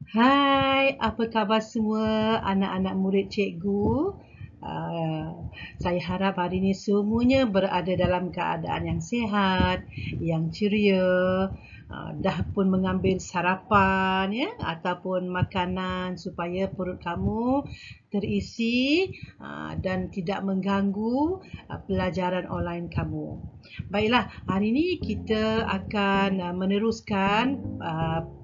Hai, apa khabar semua anak-anak murid cikgu? Saya harap hari ini semuanya berada dalam keadaan yang sihat, yang ceria, dah pun mengambil sarapan ya ataupun makanan supaya perut kamu terisi dan tidak mengganggu pelajaran online kamu. Baiklah, hari ini kita akan meneruskan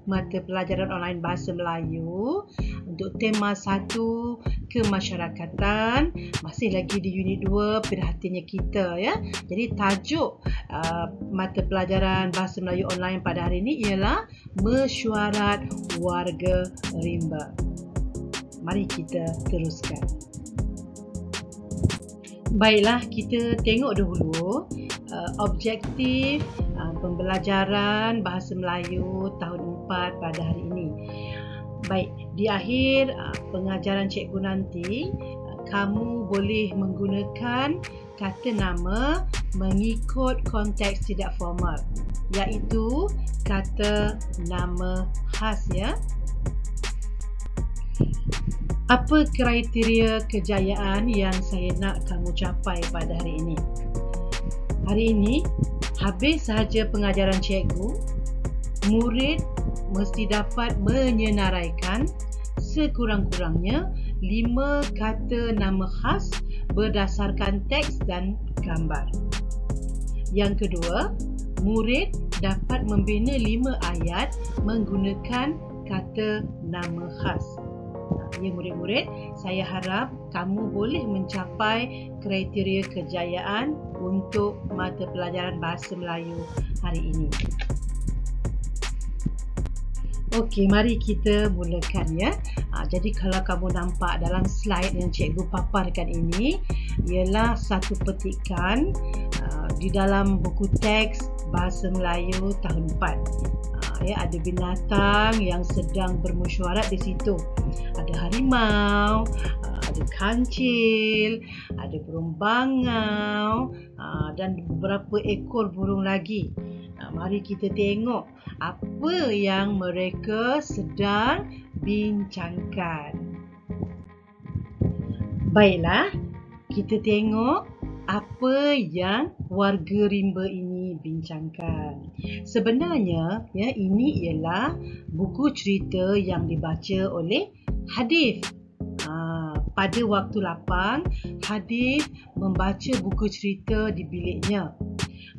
mata pelajaran online Bahasa Melayu untuk tema 1 kemasyarakatan, masih lagi di unit 2 perhatiannya kita ya. Jadi tajuk mata pelajaran Bahasa Melayu online pada hari ini ialah Mesyuarat Warga Rimba. Mari kita teruskan. Baiklah, kita tengok dahulu objektif pembelajaran Bahasa Melayu tahun 4 pada hari ini. Baik, di akhir pengajaran cikgu nanti, kamu boleh menggunakan kata nama mengikut konteks tidak formal, iaitu kata nama khas ya. Apa kriteria kejayaan yang saya nak kamu capai pada hari ini? Hari ini, habis sahaja pengajaran cikgu, murid mesti dapat menyenaraikan sekurang-kurangnya 5 kata nama khas berdasarkan teks dan gambar. Yang kedua, murid dapat membina 5 ayat menggunakan kata nama khas. Ya murid-murid, saya harap kamu boleh mencapai kriteria kejayaan untuk mata pelajaran Bahasa Melayu hari ini. Okey, mari kita mulakan ya. Jadi kalau kamu nampak dalam slide yang cikgu paparkan ini ialah satu petikan di dalam buku teks Bahasa Melayu tahun 4. Ya, ada binatang yang sedang bermesyuarat di situ. Ada harimau, ada kancil, ada burung bangau dan beberapa ekor burung lagi. Mari kita tengok apa yang mereka sedang bincangkan. Baiklah, kita tengok apa yang warga rimba ini bincangkan. Sebenarnya ya, ini ialah buku cerita yang dibaca oleh Hadif. Pada waktu lapang, Hadif membaca buku cerita di biliknya.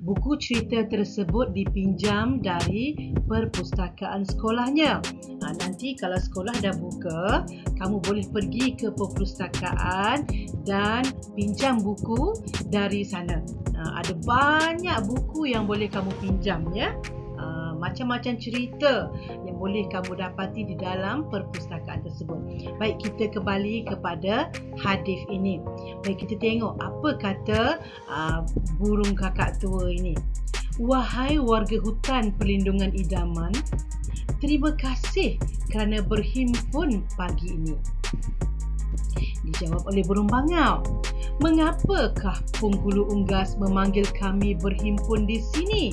Buku cerita tersebut dipinjam dari perpustakaan sekolahnya. Nanti kalau sekolah dah buka, kamu boleh pergi ke perpustakaan dan pinjam buku dari sana. Ada banyak buku yang boleh kamu pinjam ya. Macam-macam cerita yang boleh kamu dapati di dalam perpustakaan tersebut. Baik, kita kembali kepada hadis ini. Baik, kita tengok apa kata burung kakak tua ini. Wahai warga hutan perlindungan idaman, terima kasih kerana berhimpun pagi ini. Dijawab oleh burung bangau. Mengapakah penghulu unggas memanggil kami berhimpun di sini?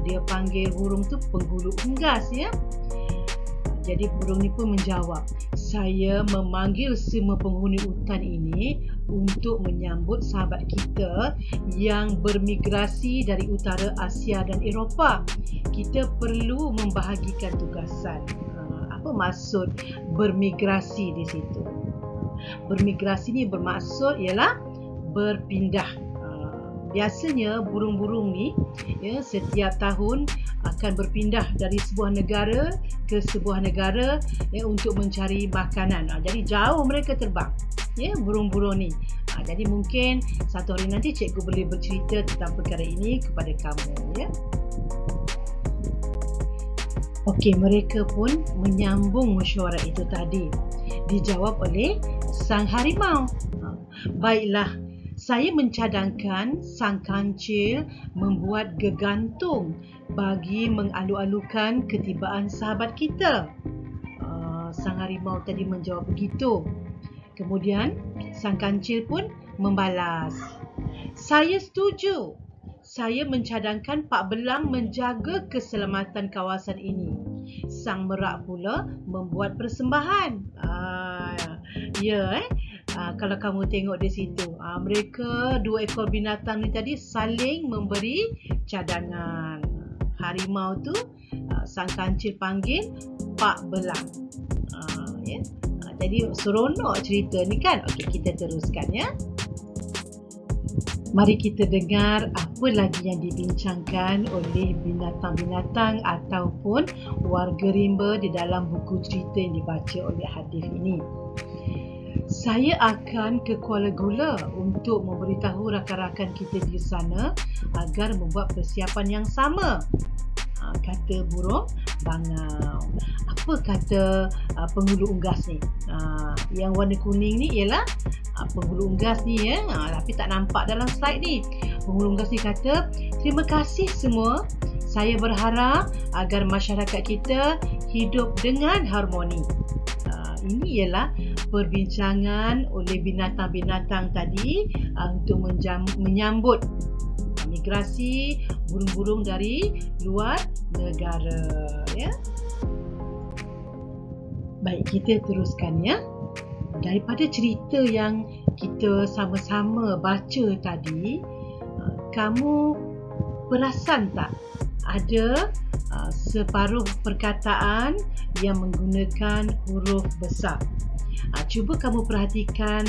Dia panggil burung tu penghulu unggas ya. Jadi burung ni pun menjawab, saya memanggil semua penghuni hutan ini untuk menyambut sahabat kita yang bermigrasi dari utara Asia dan Eropah. Kita perlu membahagikan tugasan. Apa maksud bermigrasi di situ? Bermigrasi ni bermaksud ialah berpindah. Biasanya burung-burung ni ya, setiap tahun akan berpindah dari sebuah negara ke sebuah negara ya, untuk mencari makanan. Jadi jauh mereka terbang ya, burung-burung ni. Jadi mungkin satu hari nanti cikgu boleh bercerita tentang perkara ini kepada kamu ya. Okey, mereka pun menyambung mesyuarat itu tadi. Dijawab oleh sang harimau. Baiklah, saya mencadangkan sang kancil membuat gegantung bagi mengalu-alukan ketibaan sahabat kita. Sang harimau tadi menjawab begitu. Kemudian sang kancil pun membalas, saya setuju. Saya mencadangkan Pak Belang menjaga keselamatan kawasan ini. Sang merak pula membuat persembahan. Kalau kamu tengok di situ, mereka dua ekor binatang ni tadi saling memberi cadangan. Harimau tu sang kancil panggil Pak Belang. Jadi seronok cerita ni kan? Okey, kita teruskan ya. Mari kita dengar apa lagi yang dibincangkan oleh binatang-binatang ataupun warga rimba di dalam buku cerita yang dibaca oleh Hadif ini. Saya akan ke Kuala Gula untuk memberitahu rakan-rakan kita di sana agar membuat persiapan yang sama, kata burung bangau. Apa kata penghulu unggas ni? Yang warna kuning ni ialah penghulu unggas ni ya. Tapi tak nampak dalam slide ni. Penghulu unggas ni kata, terima kasih semua. Saya berharap agar masyarakat kita hidup dengan harmoni. Ini ialah perbincangan oleh binatang-binatang tadi untuk menyambut migrasi burung-burung dari luar negara ya. Baik, kita teruskan ya. Daripada cerita yang kita sama-sama baca tadi, kamu perasan tak ada separuh perkataan yang menggunakan huruf besar? Cuba kamu perhatikan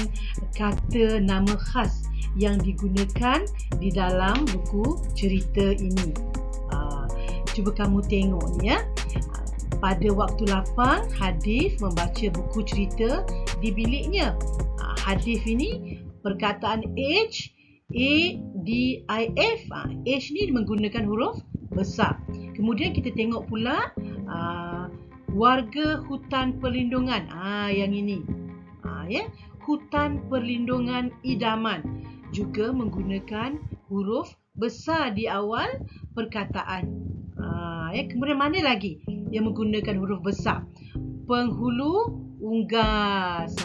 kata nama khas yang digunakan di dalam buku cerita ini. Cuba kamu tengok ni ya. Pada waktu lapang, Hadif membaca buku cerita di biliknya. Hadif ini perkataan age, A-D-I-F. Age ni menggunakan huruf besar. Kemudian kita tengok pula warga hutan perlindungan. Yang ini. Hutan perlindungan idaman juga menggunakan huruf besar di awal perkataan. Kemudian mana lagi yang menggunakan huruf besar? Penghulu unggas.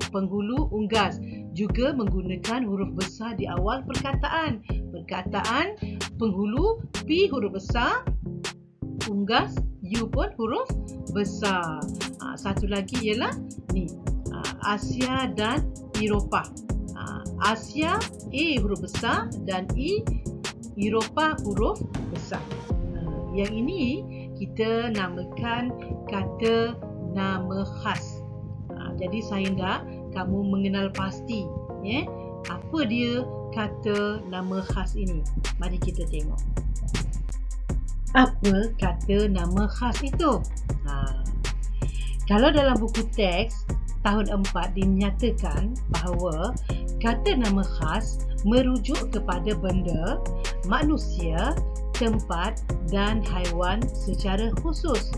Penghulu unggas juga menggunakan huruf besar di awal perkataan. Perkataan penghulu P huruf besar, unggas U pun huruf besar. Satu lagi ialah ni, Asia dan Eropah. Asia A huruf besar dan Eropah huruf besar. Yang ini kita namakan kata nama khas. Jadi saya nak kamu mengenal pasti apa dia kata nama khas ini. Mari kita tengok. Apa kata nama khas itu? Kalau dalam buku teks tahun 4 dinyatakan bahawa kata nama khas merujuk kepada benda, manusia, tempat dan haiwan secara khusus.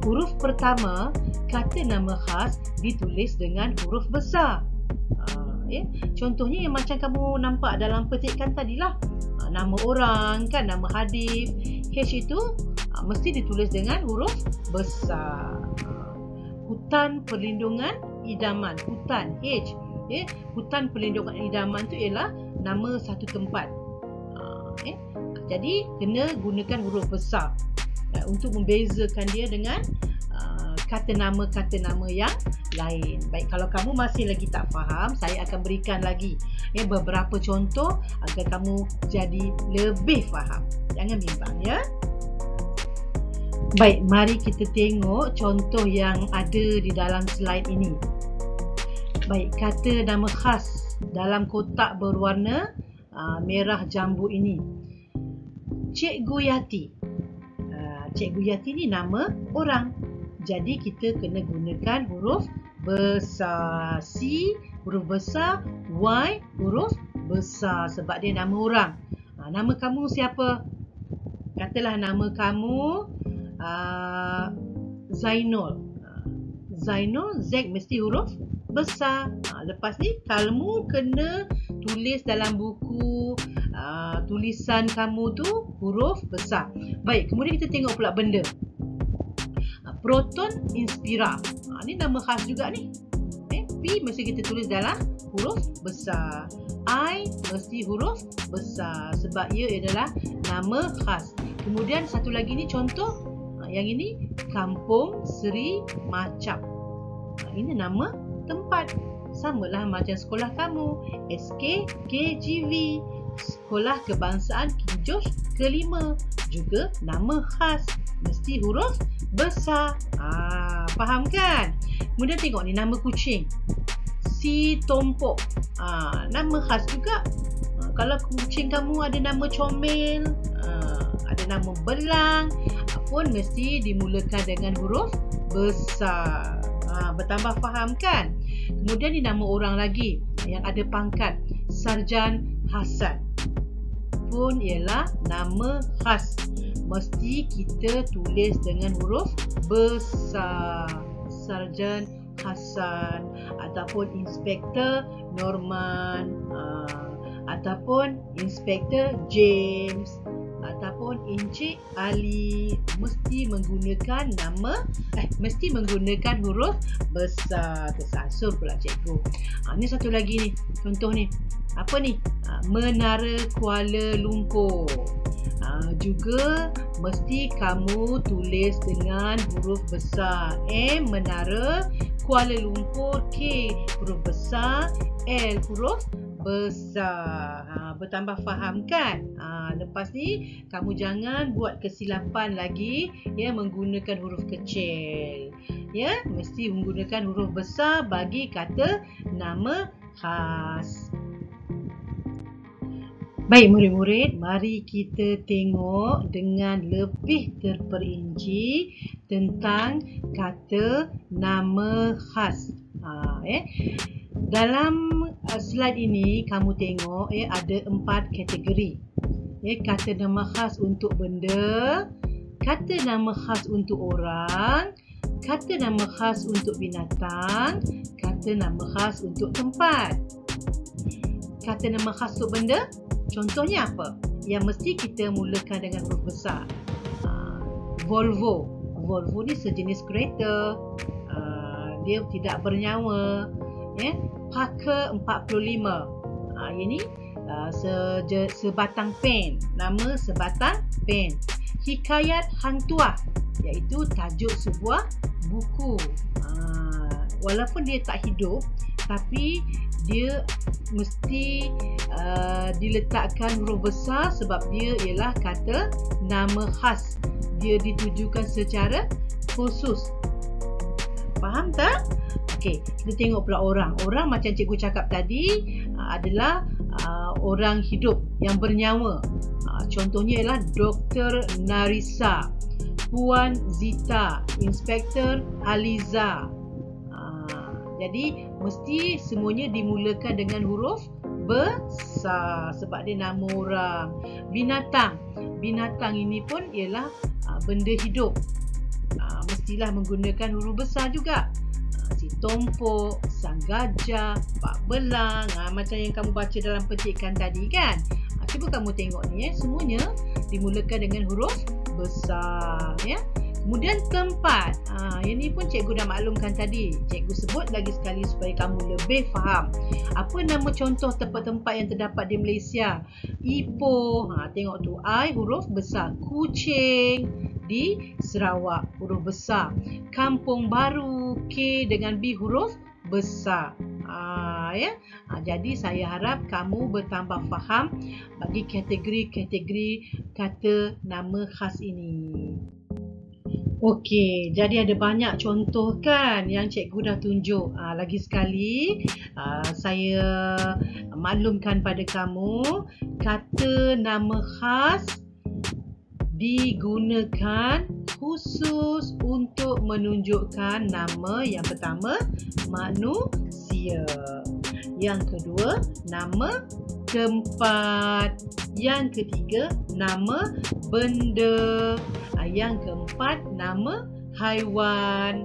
Huruf pertama kata nama khas ditulis dengan huruf besar. Contohnya yang macam kamu nampak dalam petikan tadilah. Nama orang kan, nama Hadif, H itu mesti ditulis dengan huruf besar. Hutan perlindungan idaman, hutan H. Hutan perlindungan idaman tu ialah nama satu tempat. Jadi kena gunakan huruf besar untuk membezakan dia dengan kata nama yang lain. Baik, kalau kamu masih lagi tak faham, saya akan berikan lagi beberapa contoh agar kamu jadi lebih faham. Jangan bimbang ya. Baik, mari kita tengok contoh yang ada di dalam slide ini. Baik, kata nama khas dalam kotak berwarna merah jambu ini. Cikgu Yati. Cikgu Yati ni nama orang. Jadi kita kena gunakan huruf besar. C huruf besar, Y huruf besar sebab dia nama orang. Nama kamu siapa? Katalah nama kamu Zainul. Zainul, Z mesti huruf besar. Lepas ni kamu kena tulis dalam buku tulisan kamu tu huruf besar. Baik, kemudian kita tengok pula benda. Proton Inspira. Ni nama khas juga ni. P mesti kita tulis dalam huruf besar. I mesti huruf besar sebab ia adalah nama khas. Kemudian satu lagi ni contoh, yang ini Kampung Seri Macap. Ini nama tempat. Samalah macam sekolah kamu, SKKGV, Sekolah Kebangsaan King George ke-5, juga nama khas, mesti huruf besar. Faham kan? Kemudian tengok ni nama kucing, Si Tompok. Nama khas juga. Kalau kucing kamu ada nama Comel, ada nama Belang, pun mesti dimulakan dengan huruf besar. Bertambah faham kan? Kemudian ni nama orang lagi yang ada pangkat, Sarjan Hasan, pun ialah nama khas, mesti kita tulis dengan huruf besar. Sarjan Hasan ataupun Inspektor Norman, ataupun Inspektor James, ataupun Encik Ali, mesti menggunakan mesti menggunakan huruf besar. Tersasul pula cikgu. Ni satu lagi ni, contoh ni. Apa ni? Menara Kuala Lumpur. Juga mesti kamu tulis dengan huruf besar. M Menara Kuala Lumpur, K huruf besar, L huruf besar. Bertambah faham kan? Lepas ni kamu jangan buat kesilapan lagi ya, menggunakan huruf kecil. Ya, mesti menggunakan huruf besar bagi kata nama khas. Baik murid-murid, mari kita tengok dengan lebih terperinci tentang kata nama khas. Dalam slide ini kamu tengok ada 4 kategori. Kata nama khas untuk benda, kata nama khas untuk orang, kata nama khas untuk binatang, kata nama khas untuk tempat. Kata nama khas untuk benda, contohnya apa? Yang mesti kita mulakan dengan huruf besar. Volvo. Volvo ni sejenis kereta. Dia tidak bernyawa. Parker 45. Ini sebatang pen. Nama sebatang pen. Hikayat Hang Tuah, iaitu tajuk sebuah buku. Walaupun dia tak hidup, tapi dia mesti diletakkan huruf besar sebab dia ialah kata nama khas. Dia ditujukan secara khusus. Faham tak? Okey, kita tengok pula orang. Orang macam cikgu cakap tadi adalah orang hidup yang bernyawa. Contohnya ialah Dr. Narisa, Puan Zita, Inspektor Aliza. Jadi mesti semuanya dimulakan dengan huruf besar sebab dia nama orang. Binatang. Binatang ini pun ialah benda hidup. Mestilah menggunakan huruf besar juga. Si Tompok, Sang Gajah, Pak Belang, macam yang kamu baca dalam petikan tadi kan. Cuba kamu tengok ni semuanya dimulakan dengan huruf besar ya. Kemudian tempat. Yang ni pun cikgu dah maklumkan tadi. Cikgu sebut lagi sekali supaya kamu lebih faham. Apa nama contoh tempat-tempat yang terdapat di Malaysia? Ipoh. Tengok tu, I huruf besar. Kuching di Sarawak huruf besar. Kampung Baru, K dengan B huruf besar. Jadi saya harap kamu bertambah faham bagi kategori-kategori kata nama khas ini. Okey, jadi ada banyak contoh kan yang cikgu dah tunjuk. Lagi sekali saya maklumkan pada kamu, kata nama khas digunakan khusus untuk menunjukkan nama yang pertama manusia, yang kedua nama tempat, yang ketiga nama benda, yang keempat nama haiwan.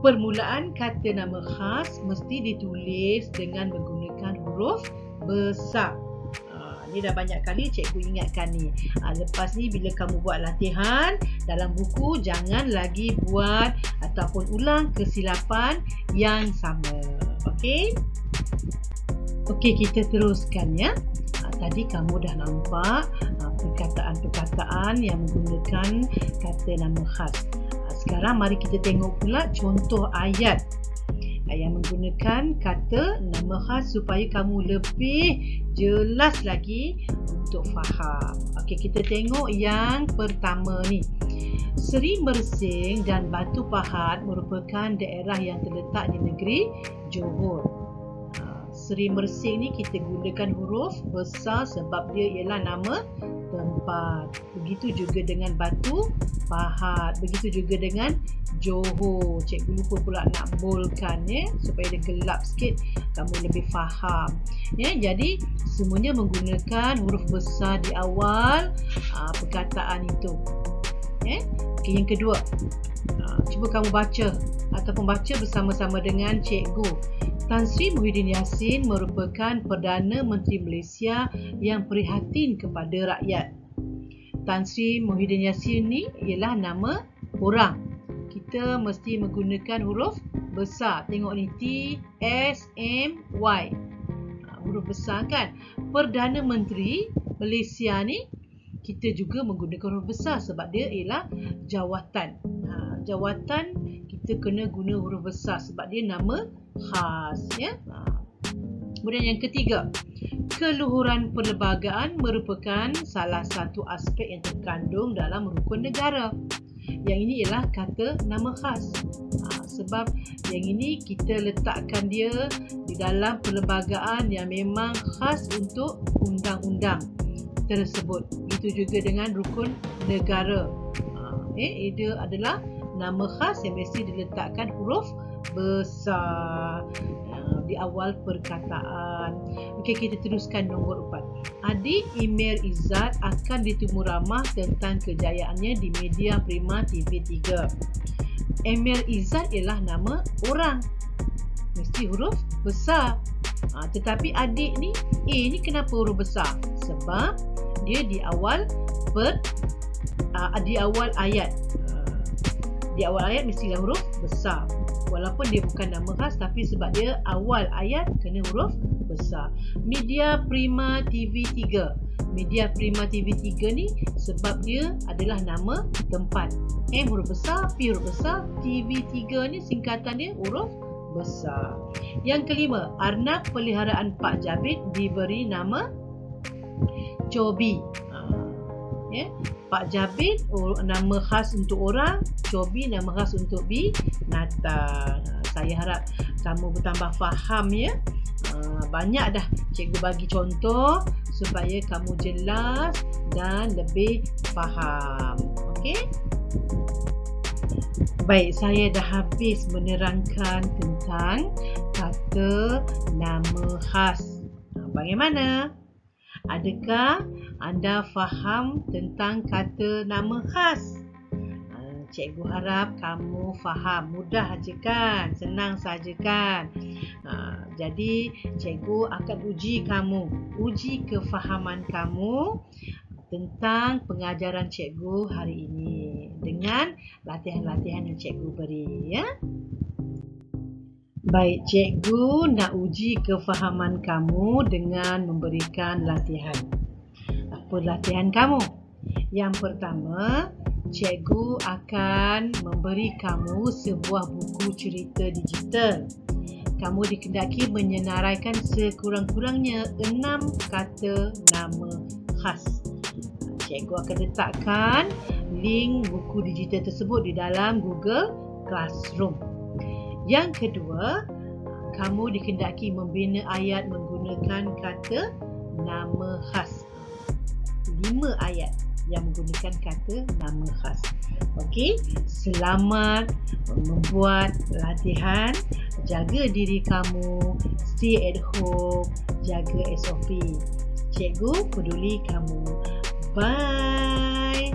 Permulaan kata nama khas mesti ditulis dengan menggunakan huruf besar. Ni dah banyak kali cikgu ingatkan ni. Lepas ni bila kamu buat latihan dalam buku, jangan lagi buat ataupun ulang kesilapan yang sama. Okey? Okey, kita teruskan ya. Tadi kamu dah nampak perkataan-perkataan yang menggunakan kata nama khas. Sekarang mari kita tengok pula contoh ayat yang menggunakan kata nama khas supaya kamu lebih jelas lagi untuk faham. Okey, kita tengok yang pertama ni. Seri Mersing dan Batu Pahat merupakan daerah yang terletak di negeri Johor. Seri Mersing ni kita gunakan huruf besar sebab dia ialah nama tempat. Begitu juga dengan Batu Pahat. Begitu juga dengan Johor. Cikgu lupa pula nak boldkan ya, supaya dia gelap sikit, kamu lebih faham. Ya, jadi semuanya menggunakan huruf besar di awal perkataan itu. Ya. Okay, yang kedua, cuba kamu baca ataupun baca bersama-sama dengan cikgu. Tan Sri Muhyiddin Yassin merupakan Perdana Menteri Malaysia yang prihatin kepada rakyat. Tan Sri Muhyiddin Yassin ni ialah nama orang. Kita mesti menggunakan huruf besar. Tengok ni, T-S-M-Y. Huruf besar kan? Perdana Menteri Malaysia ni kita juga menggunakan huruf besar sebab dia ialah jawatan. Jawatan kita kena guna huruf besar sebab dia nama khas ya. Kemudian yang ketiga, keluhuran perlembagaan merupakan salah satu aspek yang terkandung dalam rukun negara. Yang ini ialah kata nama khas. Sebab yang ini kita letakkan dia di dalam perlembagaan yang memang khas untuk undang-undang tersebut. Itu juga dengan rukun negara. Dia adalah nama khas yang mesti diletakkan huruf besar di awal perkataan. Okey, kita teruskan nombor 4. Adik Emir Izzat akan ditemu ramah tentang kejayaannya di media Prima TV3. Emir Izzat ialah nama orang, mesti huruf besar. Tetapi adik ni, ni kenapa huruf besar? Sebab dia di awal ayat. Di awal ayat mestilah huruf besar. Walaupun dia bukan nama khas, tapi sebab dia awal ayat kena huruf besar. Media Prima TV3. Media Prima TV3 ni sebab dia adalah nama tempat. M huruf besar, P huruf besar, TV3 ni singkatan dia huruf besar. Yang kelima, arnab peliharaan Pak Jabir diberi nama Cobi. Pak Jabir nama khas untuk orang, Cobi nama khas untuk binatang. Saya harap kamu bertambah faham ya. Banyak dah cikgu bagi contoh supaya kamu jelas dan lebih faham. Okey? Baik, saya dah habis menerangkan tentang kata nama khas. Bagaimana? Adakah anda faham tentang kata nama khas? Cikgu harap kamu faham. Mudah je kan? Senang saja kan? Jadi cikgu akan uji kamu. Uji kefahaman kamu tentang pengajaran cikgu hari ini dengan latihan-latihan yang cikgu beri ya. Baik, cikgu nak uji kefahaman kamu dengan memberikan latihan. Apa latihan kamu? Yang pertama, cikgu akan memberi kamu sebuah buku cerita digital. Kamu dikendaki menyenaraikan sekurang-kurangnya 6 kata nama khas. Cikgu akan letakkan link buku digital tersebut di dalam Google Classroom. Yang kedua, kamu dikendaki membina ayat menggunakan kata nama khas. 5 ayat yang menggunakan kata nama khas. Okey, selamat membuat latihan. Jaga diri kamu, stay at home, jaga SOP. Cikgu peduli kamu. Bye.